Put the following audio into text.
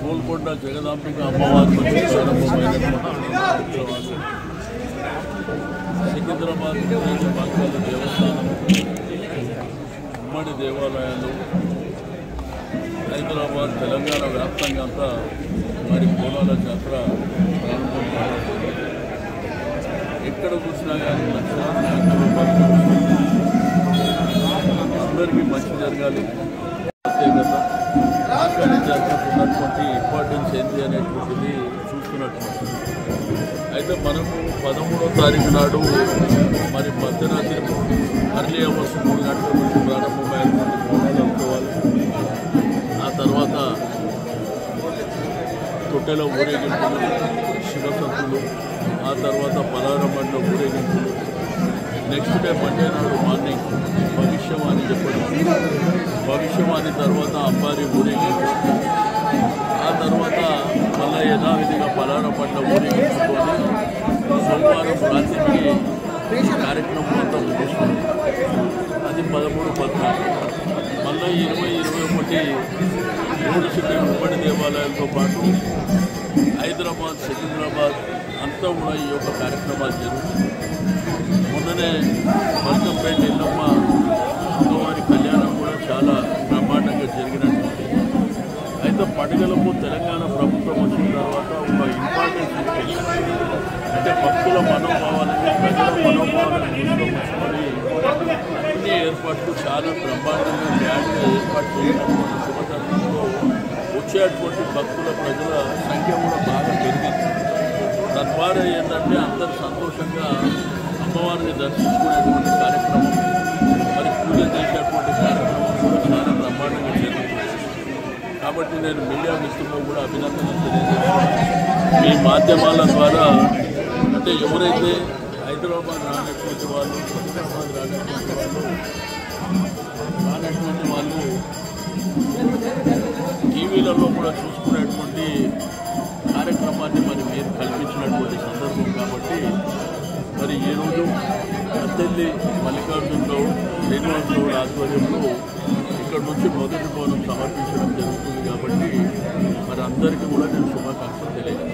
గోల్కొండ జగదాంబిక అమ్మవారి సికింద్రాబాద్ బంగాళ దేవస్థానం ఉమ్మడి దేవాలయాలు హైదరాబాద్ తెలంగాణ వ్యాప్తంగా అంతా మరి బోనాల జాతర ఎక్కడ చూసినా కానీ అందరికీ మంచి జరగాలి. ప్రత్యేకత ఉన్నటువంటి ఇంపార్టెన్స్ ఏంటి అనేటువంటిది చూస్తున్నట్టు. అయితే మనము 13వ తారీఖు నాడు మరి మధ్యరాత్రి అర్లీ అవర్స్ 3 గంటల నుంచి ప్రారంభమైనటువంటి బోనాలు అనుకోవాలి. ఆ తర్వాత తొట్టెల ఊరేగింపులు, శివసత్తులు, ఆ తర్వాత పలారమండ ఊరేగింపులు, నెక్స్ట్ డే మండే నాడు మార్నింగ్ భవిష్యవాణి చెప్పడం, భవిష్యవాణి తర్వాత అంబారి ఊరేగింపు, ఆ తర్వాత మళ్ళీ యథావిధిగా పలారమండ ఊరేగింపుకొని సోమవారం రాత్రికి కార్యక్రమం అంతా ముగిస్తుంది. అది 13, 14. మళ్ళీ 20, 21 3 సిటీ ఉమ్మడి దేవాలయాలతో పాటు హైదరాబాద్, సికింద్రాబాద్ అంతా కూడా ఈ యొక్క కార్యక్రమాలు జరుగుతుంది. మొన్ననే మల్కంపేట ఎల్లమ్మ అమ్మవారి కళ్యాణం కూడా చాలా బ్రహ్మాండంగా జరిగినటువంటి. అయితే పండుగలకు తెలంగాణ ప్రభుత్వం వచ్చిన తర్వాత ఒక ఇంపార్టెన్స్ అంటే భక్తుల మనోభావాలని, ప్రజల మనోభావాలను దృష్టిలో ఉంచుకొని అన్ని ఏర్పాట్లు చాలా బ్రహ్మాండంగా గ్రాండ్గా ఏర్పాటు చేయడానికి శుభతరుణంలో వచ్చేటువంటి భక్తుల ప్రజల సంఖ్య కూడా బాగా పెరిగింది. తద్వారా ఏంటంటే అందరూ సంతోషంగా అమ్మవారిని దర్శించుకునేటువంటి కార్యక్రమం, మరి పూజ చేసేటువంటి కార్యక్రమం కూడా చాలా బ్రహ్మాండంగా జరుగుతుంది. కాబట్టి నేను మీడియా మిత్రులకు కూడా అభినందనలు తెలియజేస్తున్నాను. మీ మాధ్యమాల ద్వారా అంటే ఎవరైతే హైదరాబాద్ రానటువంటి వాళ్ళు, సికింద్రాబాద్ రానటువంటి వాళ్ళు టీవీలలో కూడా చూసుకునేటువంటి కార్యక్రమాన్ని మరి మీరు కల్పించినటువంటి సందర్భం. కాబట్టి మరి ఈరోజు అత్తెల్లి మల్లికార్జునరావు, శ్రీనివాసరావు ఆధ్వర్యంలో ఇక్కడ నుంచి మొదటి బోనం సమర్పించడం జరుగుతుంది. కాబట్టి మరి అందరికీ కూడా నేను శుభాకాంక్షలు తెలియజేస్తాను.